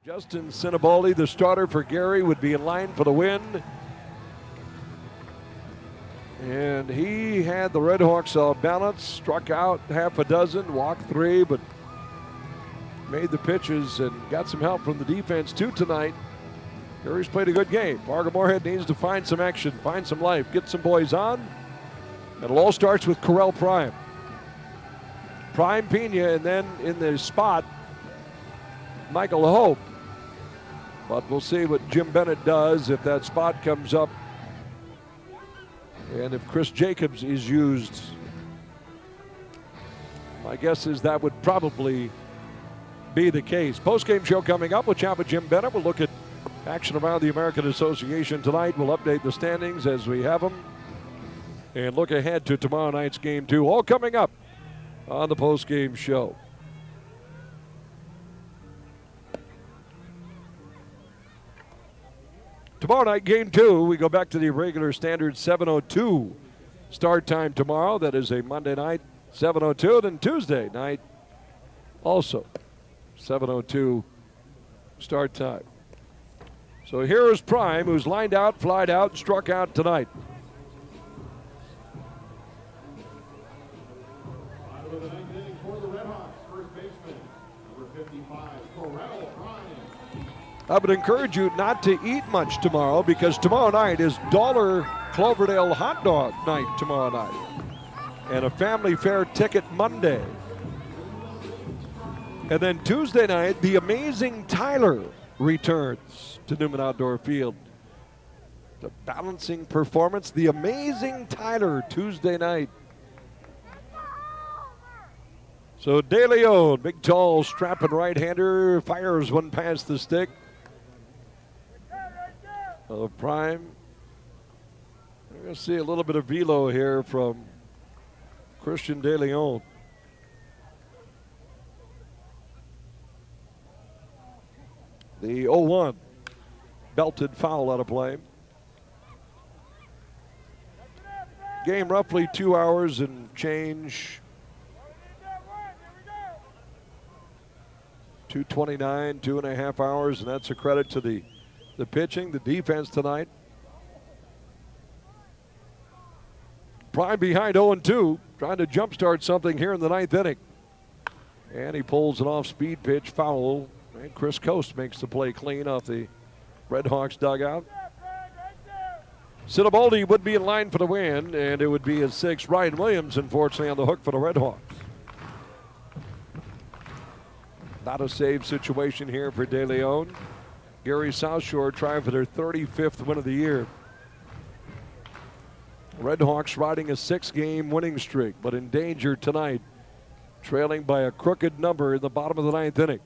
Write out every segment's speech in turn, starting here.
Justin Sinibaldi, the starter for Gary, would be in line for the win. And he had the RedHawks balanced, struck out half a dozen, walked 3, but made the pitches and got some help from the defense too tonight. Gary's played a good game. Fargo-Moorhead needs to find some action, find some life, get some boys on. And it all starts with Corral Prime. Prime, Pena, and then in the spot, Michael Hope. But we'll see what Jim Bennett does if that spot comes up. And if Chris Jacobs is used, my guess is that would probably be the case. Post-game show coming up. We'll chat with Jim Bennett. We'll look at action around the American Association tonight. We'll update the standings as we have them. And look ahead to tomorrow night's game 2. All coming up on the post-game show. Tomorrow night, game 2, we go back to the regular standard 7:02 start time tomorrow. That is a Monday night, 7:02. Then Tuesday night, also 7:02 start time. So here is Prime, who's lined out, flied out, and struck out tonight. Out of the ninth inning for the RedHawks, first baseman, number 55, Gary Prime. I would encourage you not to eat much tomorrow because tomorrow night is Dollar Cloverdale hot dog night tomorrow night. And a family fair ticket Monday. And then Tuesday night, the amazing Tyler returns to Newman Outdoor Field. The balancing performance, the amazing Tyler Tuesday night. So De Leon, big tall strapping right-hander, fires one past the stick. Prime. We're going to see a little bit of velo here from Christian De Leon. The 0-1 belted foul out of play. Game roughly 2 hours and change. 2:29, 2.5 hours, and that's a credit to the pitching, the defense tonight. Prime behind 0-2, trying to jumpstart something here in the ninth inning. And he pulls an off-speed pitch foul. And Chris Coast makes the play clean off the RedHawks dugout. Sinibaldi would be in line for the win, and it would be a 6. Ryan Williams, unfortunately, on the hook for the RedHawks. Not a save situation here for De Leon. Gary SouthShore trying for their 35th win of the year. RedHawks riding a 6-game winning streak, but in danger tonight, trailing by a crooked number in the bottom of the ninth inning.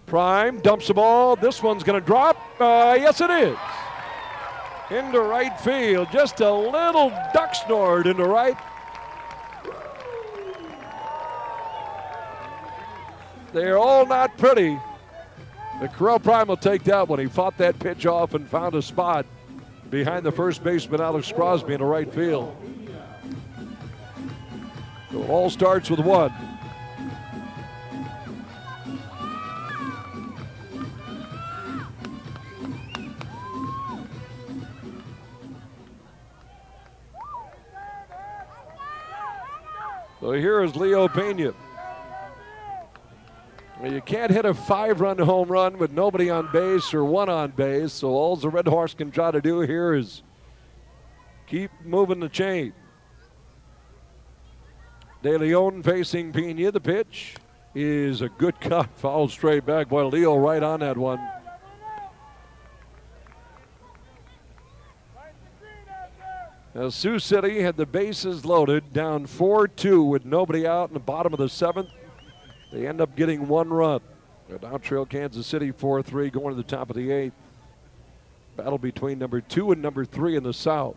Prime dumps the ball. This one's going to drop. Yes, it is. Into right field. Just a little duck snort into right. They're all not pretty. But Corral Prime will take that one. He fought that pitch off and found a spot behind the first baseman, Alex Crosby, in the right field. So it all starts with 1. So here is Leo Pena. You can't hit a 5-run home run with nobody on base or 1 on base, so all the RedHawks can try to do here is keep moving the chain. De Leon facing Pena. The pitch is a good cut, fouled straight back. Boy, Leo right on that one. Now, Sioux City had the bases loaded, down 4-2 with nobody out in the bottom of the 7th. They end up getting 1 run. They now trail Kansas City 4-3 going to the top of the 8th. Battle between number 2 and number 3 in the South.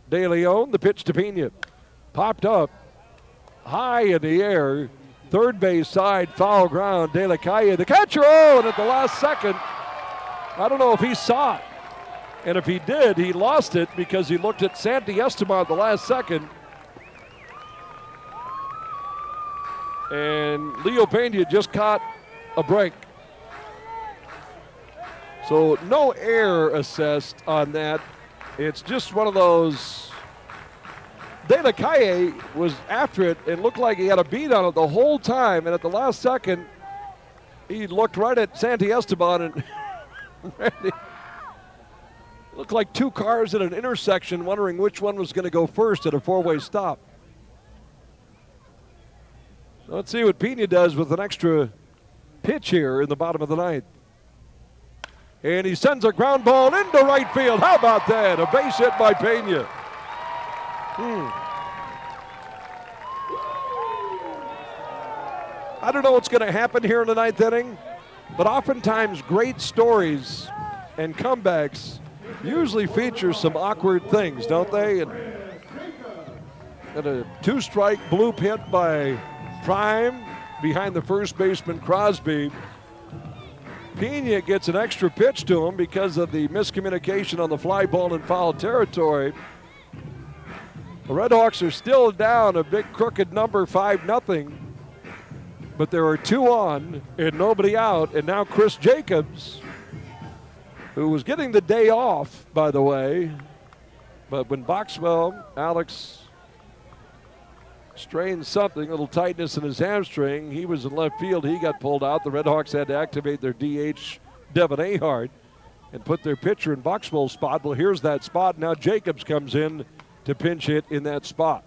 De Leon, the pitch to Pena. Popped up high in the air. Third base side, foul ground. De La Calle, the catcher, and at the last second, I don't know if he saw it. And if he did, he lost it because he looked at Santi Esteban at the last second. And Leo Pena just caught a break. So no air assessed on that. It's just one of those. De La Calle was after it and looked like he had a beat on it the whole time. And at the last second, he looked right at Santi Esteban and it looked like two cars at an intersection wondering which one was going to go first at a four-way stop. Let's see what Pena does with an extra pitch here in the bottom of the ninth. And he sends a ground ball into right field. How about that? A base hit by Pena. I don't know what's going to happen here in the ninth inning, but oftentimes great stories and comebacks usually feature some awkward things, don't they? And a two-strike bloop hit by Prime behind the first baseman Crosby. Pena gets an extra pitch to him because of the miscommunication on the fly ball in foul territory. The RedHawks are still down a big crooked number, 5-0. But there are two on and nobody out. And now Chris Jacobs, who was getting the day off, by the way. But when Boxwell, Alex, strained something, a little tightness in his hamstring, he was in left field. He got pulled out. The RedHawks had to activate their DH, Devin Ahart, and put their pitcher in Boxwell's spot. Well, here's that spot. Now Jacobs comes in to pinch hit in that spot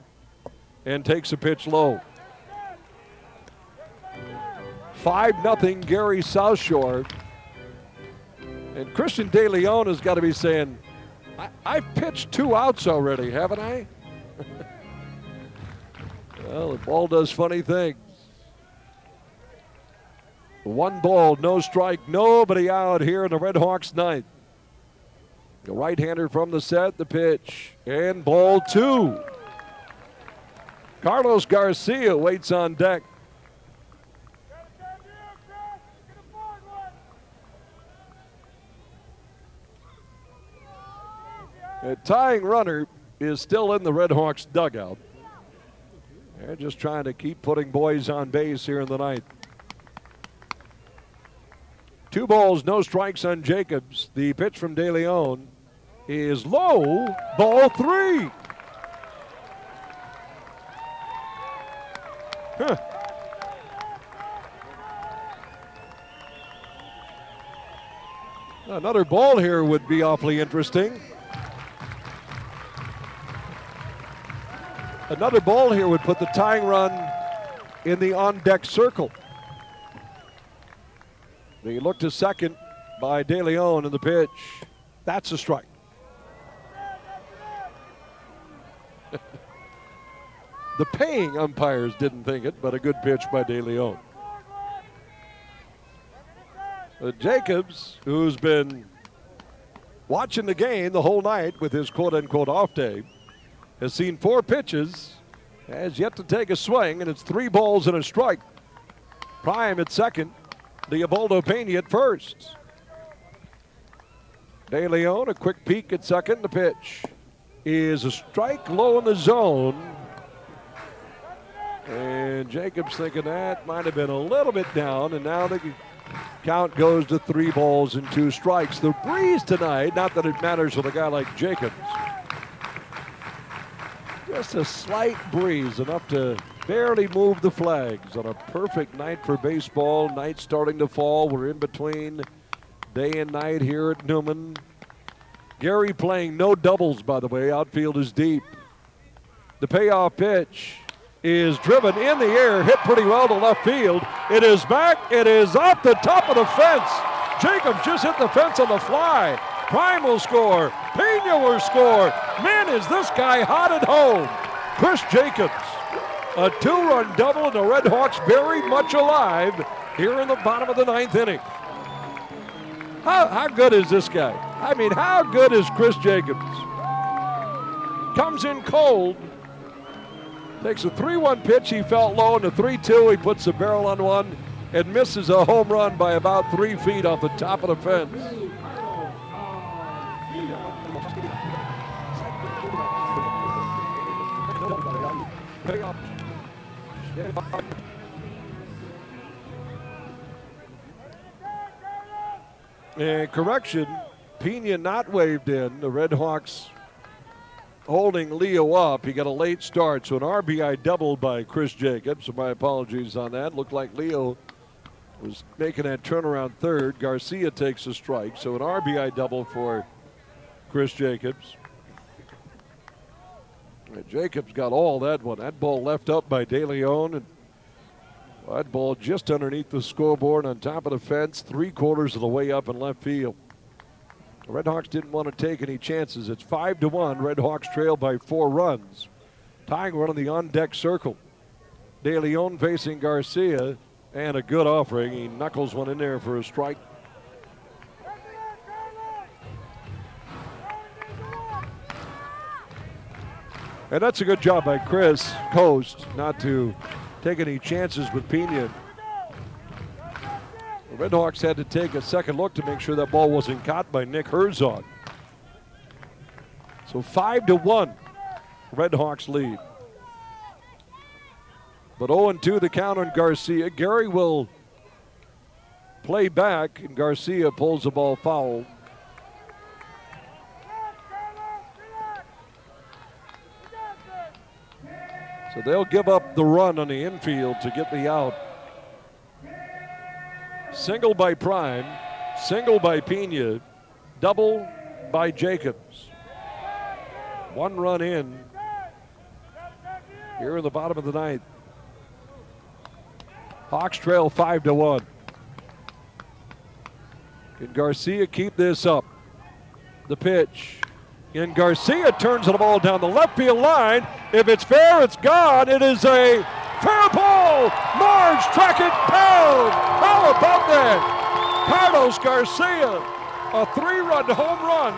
and takes a pitch low. 5-0 Gary SouthShore. And Christian De Leon has got to be saying, I've pitched 2 outs already, haven't I? Well, the ball does funny things. 1 ball, no strike, nobody out here in the RedHawks ninth. The right-hander from the set, the pitch, and ball 2. Carlos Garcia waits on deck. A tying runner is still in the RedHawks dugout. They're just trying to keep putting boys on base here in the ninth. 2 balls, no strikes on Jacobs. The pitch from De Leon is low, ball 3. Another ball here would be awfully interesting. Another ball here would put the tying run in the on-deck circle. The look to second by De Leon in the pitch. That's a strike. The paying umpires didn't think it, but a good pitch by De Leon. Jacobs, who's been watching the game the whole night with his quote-unquote off day, has seen 4 pitches, has yet to take a swing, and it's 3 balls and a strike. Prime at second, Leopoldo Pena at first. De Leon, a quick peek at second. The pitch is a strike low in the zone. And Jacobs thinking that might have been a little bit down, and now the count goes to 3 balls and 2 strikes. The breeze tonight, not that it matters with a guy like Jacobs, just a slight breeze, enough to barely move the flags on a perfect night for baseball. Night starting to fall. We're in between day and night here at Newman. Gary playing no doubles, by the way. Outfield is deep. The payoff pitch is driven in the air, hit pretty well to left field. It is back. It is off the top of the fence. Jacobs just hit the fence on the fly. Prime will score. Pena will score. Man, is this guy hot at home. Chris Jacobs, a 2-run double, and the RedHawks very much alive here in the bottom of the 9th inning. How good is this guy? I mean, how good is Chris Jacobs? Comes in cold. Takes a 3-1 pitch. He felt low, and a 3-2. He puts the barrel on one and misses a home run by about 3 feet off the top of the fence. And correction, Pena not waved in. The RedHawks holding Leo up. He got a late start, so an RBI double by Chris Jacobs. So my apologies on that. Looked like Leo was making that turnaround third. Garcia takes a strike, so an RBI double for Chris Jacobs. And Jacobs got all that one. That ball left up by De Leon, and that ball just underneath the scoreboard on top of the fence, 3/4 of the way up in left field. The RedHawks didn't want to take any chances. It's 5-1. RedHawks trail by 4 runs. Tying run in the on-deck circle. De Leon facing Garcia, and a good offering. He knuckles one in there for a strike. And that's a good job by Chris Coast not to take any chances with Pena. The RedHawks had to take a second look to make sure that ball wasn't caught by Nick Herzog. So 5-1, RedHawks lead. But 0-2 the count on Garcia. Gary will play back, and Garcia pulls the ball foul. So they'll give up the run on the infield to get the out. Single by Prime, single by Pena, double by Jacobs. 1 run in here in the bottom of the 9th. Hawks trail 5-1. Can Garcia keep this up? The pitch. And Garcia turns the ball down the left field line. If it's fair, it's gone. It is a fair ball. Marge track it down. How about that? Carlos Garcia, a 3-run home run.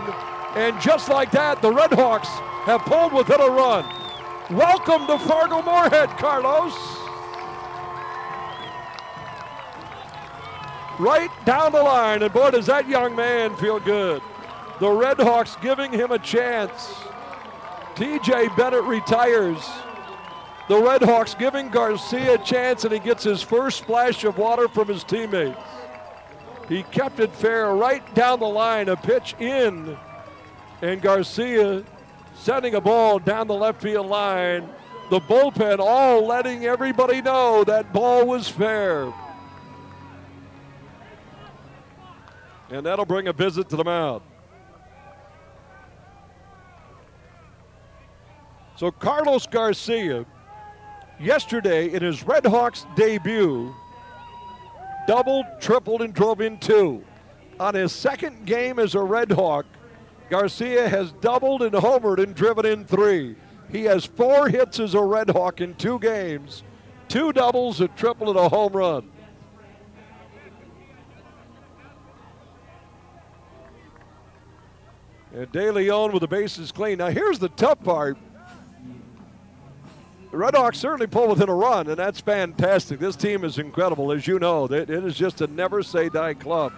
And just like that, the RedHawks have pulled within a run. Welcome to Fargo-Moorhead, Carlos. Right down the line, and boy, does that young man feel good. The RedHawks giving him a chance. TJ Bennett retires. The RedHawks giving Garcia a chance, and he gets his first splash of water from his teammates. He kept it fair right down the line, a pitch in, and Garcia sending a ball down the left field line. The bullpen all letting everybody know that ball was fair. And that'll bring a visit to the mound. So Carlos Garcia, yesterday in his RedHawks debut, doubled, tripled, and drove in 2. On his second game as a RedHawk, Garcia has doubled and homered and driven in 3. He has 4 hits as a RedHawk in 2 games, 2 doubles, a triple, and a home run. And De Leon with the bases clean. Now here's the tough part. The RedHawks certainly pull within a run, and that's fantastic. This team is incredible, as you know. It is just a never-say-die club.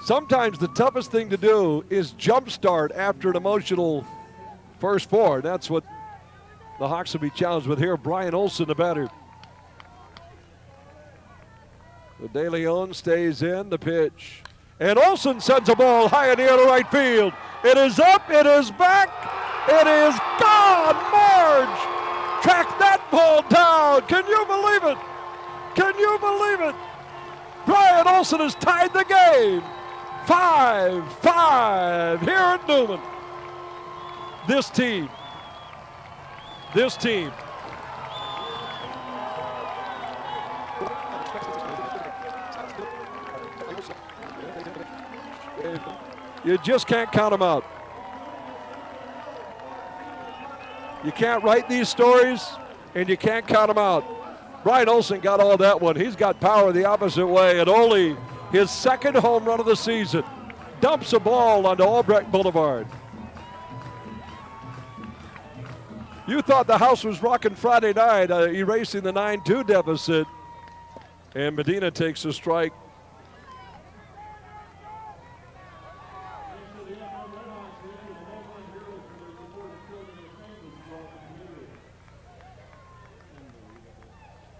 Sometimes the toughest thing to do is jumpstart after an emotional first 4. That's what the Hawks will be challenged with here. Brian Olson, the batter. The De Leon stays in, the pitch. And Olson sends a ball high in the air to right field. It is up, it is back, it is gone. Marge tracked that ball down. Can you believe it? Can you believe it? Brian Olson has tied the game. 5-5 here at Newman. This team. You just can't count them out. You can't write these stories, and you can't count them out. Brian Olson got all that one. He's got power the opposite way, and only his second home run of the season. Dumps a ball onto Albrecht Boulevard. You thought the house was rocking Friday night, erasing the 9-2 deficit, and Medina takes a strike.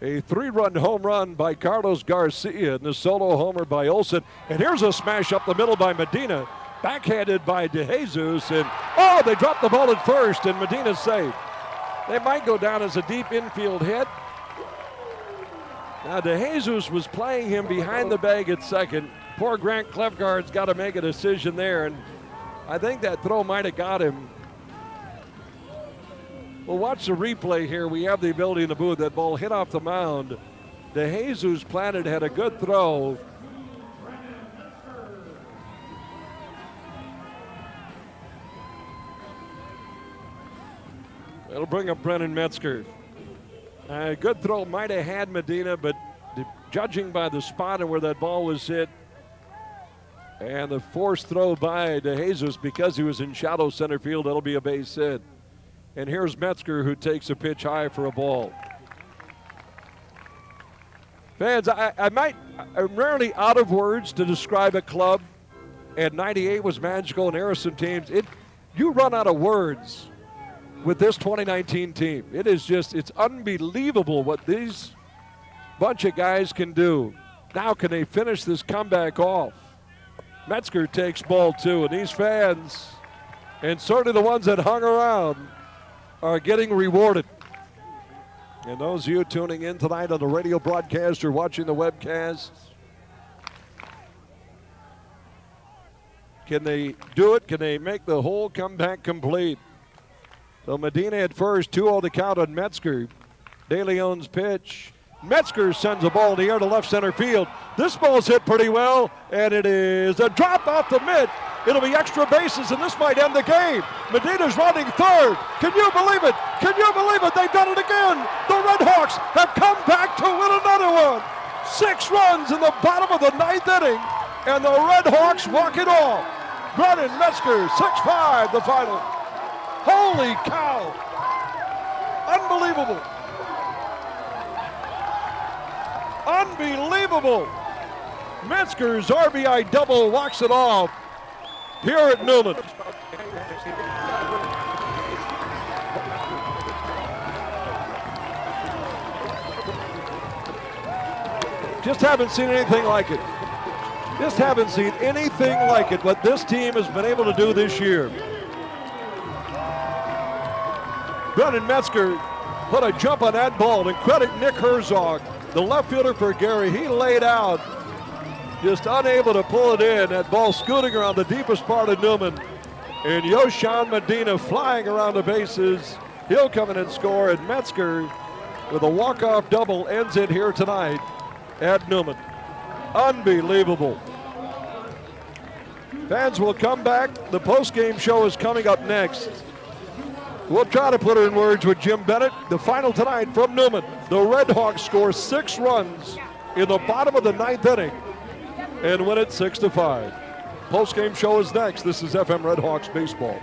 A 3-run home run by Carlos Garcia and the solo homer by Olsen. And here's a smash up the middle by Medina. Backhanded by DeJesus. And, oh, they dropped the ball at first, and Medina's safe. They might go down as a deep infield hit. Now, DeJesus was playing him behind the bag at second. Poor Grant Klefgard's got to make a decision there, and I think that throw might have got him. Well, watch the replay here. We have the ability in the booth. That ball hit off the mound. DeJesus planted, had a good throw. It'll bring up Brennan Metzger. A good throw might have had Medina, but judging by the spot and where that ball was hit, and the forced throw by DeJesus because he was in shallow center field, that'll be a base hit. And here's Metzger, who takes a pitch high for a ball. Fans, I'm rarely out of words to describe a club, and 98 was magical, and there are some teams. You run out of words with this 2019 team. It is just, it's unbelievable what these bunch of guys can do. Now can they finish this comeback off? Metzger takes ball 2, and these fans, and certainly the ones that hung around, are getting rewarded. And those of you tuning in tonight on the radio broadcast or watching the webcast, can they do it? Can they make the whole comeback complete? So Medina at first, 2-0 the count on Metzger. De Leon's pitch. Metzger sends a ball in the air to left center field. This ball's hit pretty well, and it is a drop off the mitt. It'll be extra bases, and this might end the game. Medina's running third. Can you believe it? Can you believe it? They've done it again. The RedHawks have come back to win another one. 6 runs in the bottom of the 9th inning, and the RedHawks walk it off. Brennan Metzger, 6-5 the final. Holy cow. Unbelievable. Unbelievable. Metzger's RBI double walks it off here at Newman. Just haven't seen anything like it. Just haven't seen anything like it, what this team has been able to do this year. Brennan Metzger put a jump on that ball, and credit Nick Herzog, the left fielder for Gary. He laid out, just unable to pull it in. That ball scooting around the deepest part of Newman. And Yoshan Medina flying around the bases. He'll come in and score, and Metzger with a walk-off double ends it here tonight at Newman. Unbelievable. Fans will come back. The post-game show is coming up next. We'll try to put it in words with Jim Bennett. The final tonight from Newman. The RedHawks score 6 runs in the bottom of the 9th inning and win it 6-5. Post-game show is next. This is FM RedHawks Baseball.